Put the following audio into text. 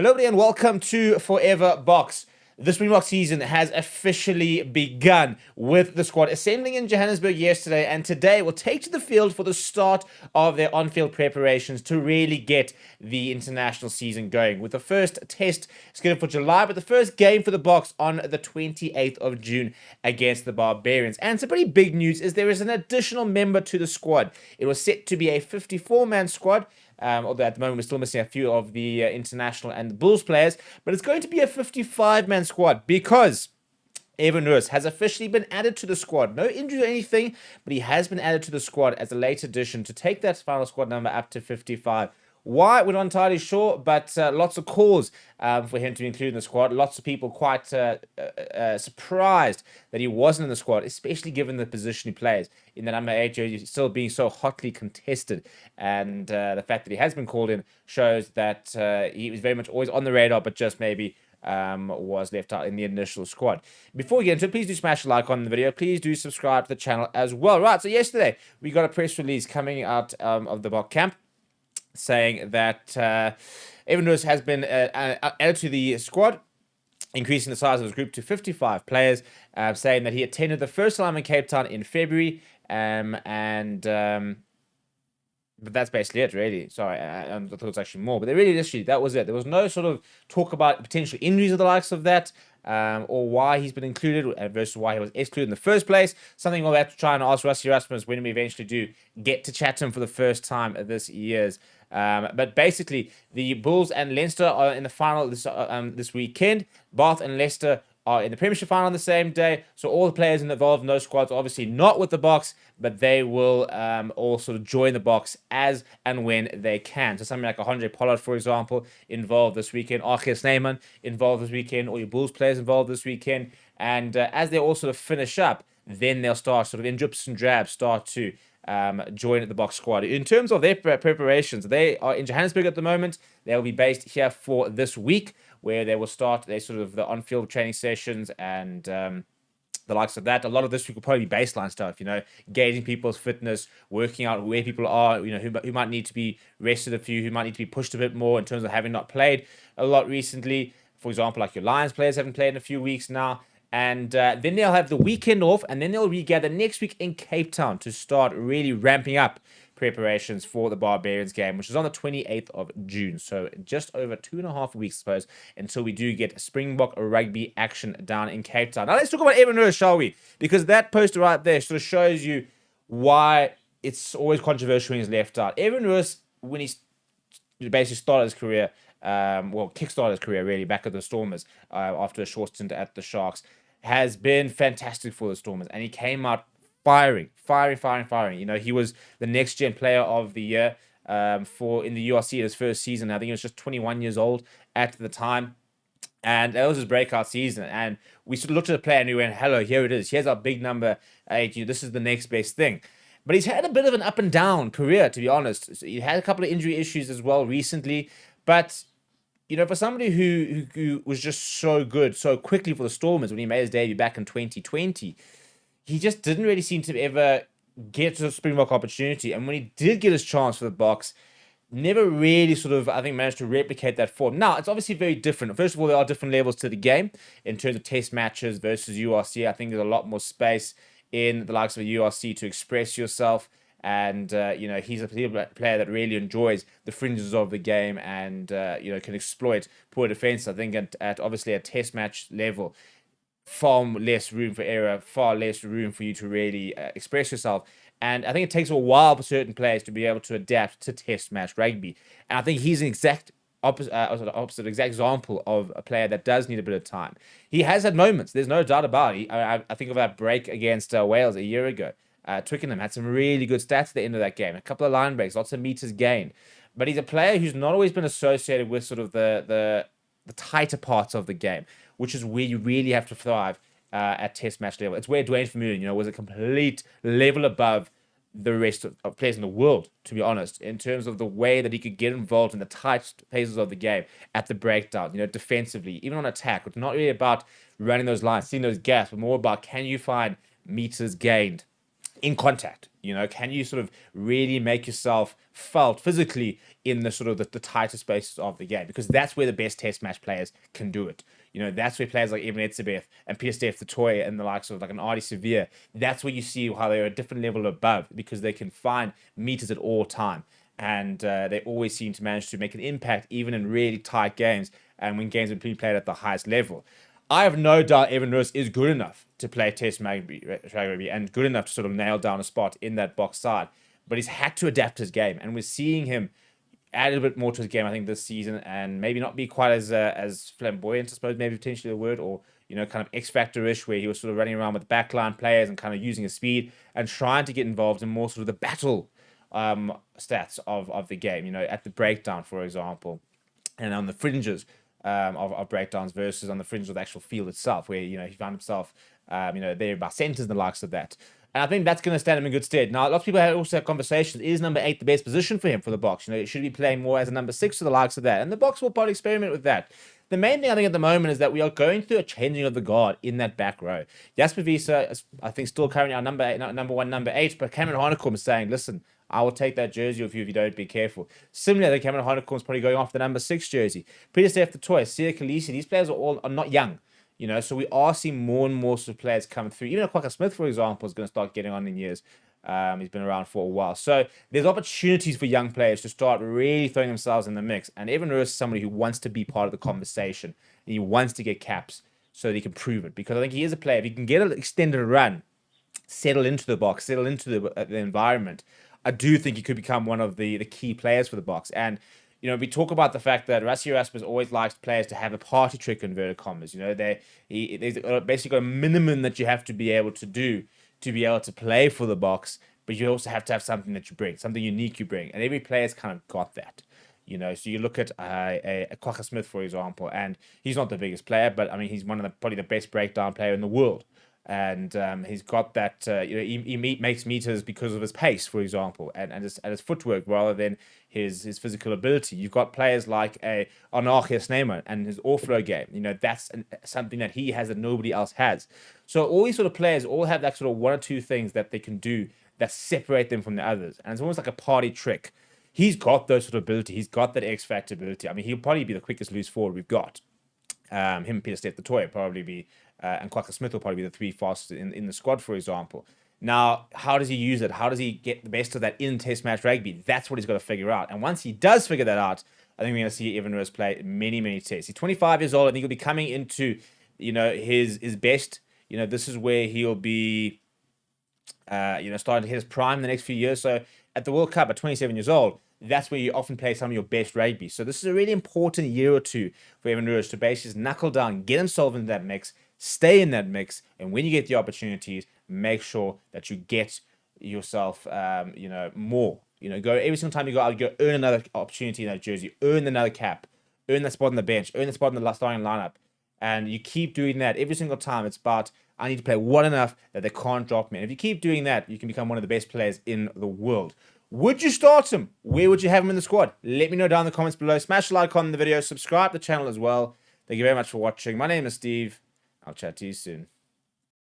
Hello, everybody, and welcome to Forever Box. The Springbok season has officially begun with the squad assembling in Johannesburg yesterday, and today will take to the field for the start of their on-field preparations to really get the international season going. With the first test scheduled for July, but the first game for the Boks on the 28th of June against the Barbarians. And some pretty big news is there is an additional member to the squad. It was set to be a 54-man squad. Although at the moment we're still missing a few of the international and the Bulls players, but it's going to be a 55-man squad because Evan Roos has officially been added to the squad. No injury or anything, but he has been added to the squad as a late addition to take that final squad number up to 55. Why? We're not entirely sure, but lots of calls for him to be included in the squad. Lots of people quite surprised that he wasn't in the squad, especially given the position he plays in the number 8 jersey, still being so hotly contested. And the fact that he has been called in shows that he was very much always on the radar, but just maybe was left out in the initial squad. Before we get into it, please do smash a like on the video. Please do subscribe to the channel as well. Right, so yesterday we got a press release coming out of the Bok camp, saying that Evan Roos has been added to the squad, increasing the size of his group to 55 players, saying that he attended the first time in Cape Town in February, but that's basically it, really. Sorry, I thought it was actually more, but that was it. There was no sort of talk about potential injuries or the likes of that, or why he's been included versus why he was excluded in the first place. Something we'll have to try and ask Rassie Erasmus when we eventually do get to chat to him for the first time this year's. But basically, the Bulls and Leinster are in the final this weekend. Bath and Leicester are in the Premiership Final on the same day. So all the players involved in those squads are obviously not with the Boks, but they will all sort of join the Boks as and when they can. So something like Andre Pollard, for example, involved this weekend. Archie Snyman involved this weekend. All your Bulls players involved this weekend. And as they all sort of finish up, then they'll start sort of in drips and drabs start to join the Boks squad. In terms of their preparations, they are in Johannesburg at the moment. They'll be based here for this week, where they will start their sort of the on-field training sessions and the likes of that. A lot of this week will probably be baseline stuff, gauging people's fitness, working out where people are, who might need to be rested a few, who might need to be pushed a bit more in terms of having not played a lot recently. For example, like your Lions players haven't played in a few weeks now. And then they'll have the weekend off, and then they'll regather next week in Cape Town to start really ramping up preparations for the Barbarians game, which is on the 28th of June. So just over 2.5 weeks, I suppose, until we do get Springbok rugby action down in Cape Town. Now let's talk about Evan Roos, shall we? Because that poster right there sort of shows you why it's always controversial when he's left out. Evan Roos, when he basically started his career, kickstarted his career really back at the Stormers after a short stint at the Sharks, has been fantastic for the Stormers, and he came out firing. He was the next gen player of the year in the URC in his first season. I think he was just 21 years old at the time, and that was his breakout season. And we sort of looked at the player and we went, "Hello, here it is. Here's our big number 8. This is the next best thing." But he's had a bit of an up and down career, to be honest. So he had a couple of injury issues as well recently, but for somebody who was just so good so quickly for the Stormers when he made his debut back in 2020, he just didn't really seem to ever get to the Springbok opportunity. And when he did get his chance for the Boks, never really sort of, I think, managed to replicate that form. Now, it's obviously very different. First of all, there are different levels to the game in terms of test matches versus URC. I think there's a lot more space in the likes of a URC to express yourself. And, he's a player that really enjoys the fringes of the game and, can exploit poor defense. I think at obviously a test match level, far less room for error, far less room for you to really express yourself. And I think it takes a while for certain players to be able to adapt to test match rugby. And I think he's an exact opposite example of a player that does need a bit of time. He has had moments, there's no doubt about it. I think of that break against Wales a year ago. Twickenham had some really good stats at the end of that game. A couple of line breaks, lots of meters gained. But he's a player who's not always been associated with sort of the tighter parts of the game, which is where you really have to thrive at test match level. It's where Dwayne Vermeulen, was a complete level above the rest of players in the world, to be honest, in terms of the way that he could get involved in the tight phases of the game at the breakdown, defensively, even on attack. It's not really about running those lines, seeing those gaps, but more about can you find meters gained in contact. Can you sort of really make yourself felt physically in the sort of the tighter spaces of the game? Because that's where the best test match players can do it. That's where players like Evan Roos and Pieter-Steph du Toit and the likes of like an Artie Severe, that's where you see how they're a different level above, because they can find meters at all time. And they always seem to manage to make an impact even in really tight games and when games are being played at the highest level. I have no doubt Evan Roos is good enough to play Test rugby and good enough to sort of nail down a spot in that box side. But he's had to adapt his game, and we're seeing him add a little bit more to his game, I think, this season, and maybe not be quite as flamboyant, I suppose, maybe potentially the word, or kind of X-Factor-ish, where he was sort of running around with backline players and kind of using his speed and trying to get involved in more sort of the battle stats of the game. At the breakdown, for example, and on the fringes of breakdowns versus on the fringe of the actual field itself, where he found himself there by centers and the likes of that. And I think that's going to stand him in good stead. Now, lots of people also have conversations. Is number 8 the best position for him for the Boks? Should he be playing more as a number 6 or the likes of that? And the Boks will probably experiment with that. The main thing I think at the moment is that we are going through a changing of the guard in that back row. Jasper Wiese is, I think, still currently our number 1, number 8, but Cameron Hanekom is saying, listen, I will take that jersey off you if you don't be careful. Similarly, Cameron Hanekom is probably going off the number 6 jersey. Pieter-Steph du Toit, Siya Kolisi, these players are not young. So we are seeing more and more sort of players come through. Even Kwagga Smith, for example, is going to start getting on in years. He's been around for a while. So there's opportunities for young players to start really throwing themselves in the mix. And Evan Roos is somebody who wants to be part of the conversation. And he wants to get caps so that he can prove it. Because I think he is a player. If he can get an extended run, settle into the box, settle into the environment, I do think he could become one of the key players for the Boks. And we talk about the fact that Rassie Erasmus always likes players to have a party trick, inverted commas. There's basically got a minimum that you have to be able to do to be able to play for the Boks, but you also have to have something that you bring, something unique you bring. And every player's kind of got that. So you look at a Kwagga Smith, for example, and he's not the biggest player, but I mean, he's one of probably the best breakdown player in the world. And he's got that, he makes meters because of his pace, for example, and his footwork rather than his physical ability. You've got players like a Anarchia Sneema and his offload game. That's something that he has that nobody else has. So all these sort of players all have that sort of one or two things that they can do that separate them from the others. And it's almost like a party trick. He's got those sort of ability. He's got that X-Factor ability. I mean, he'll probably be the quickest loose forward we've got. Him and Pieter-Steph du Toit probably be, and Kwagga Smith will probably be the 3 fastest in the squad, for example. Now, how does he use it? How does he get the best of that in Test match rugby? That's what he's got to figure out. And once he does figure that out, I think we're going to see Evan Roos play many, many tests. He's 25 years old. I think he'll be coming into, his best. This is where he'll be, starting to hit his prime in the next few years. So at the World Cup at 27 years old, that's where you often play some of your best rugby. So this is a really important year or two for Evan Roos to basically just knuckle down, get himself into that mix, stay in that mix, and when you get the opportunities, make sure that you get yourself, more. Go every single time you go out, go earn another opportunity in that jersey, earn another cap, earn that spot on the bench, earn the spot in the starting lineup, and you keep doing that every single time. It's about, I need to play well enough that they can't drop me. And if you keep doing that, you can become one of the best players in the world. Would you start him? Where would you have him in the squad? Let me know down in the comments below. Smash the like on the video. Subscribe to the channel as well. Thank you very much for watching. My name is Steve. I'll chat to you soon.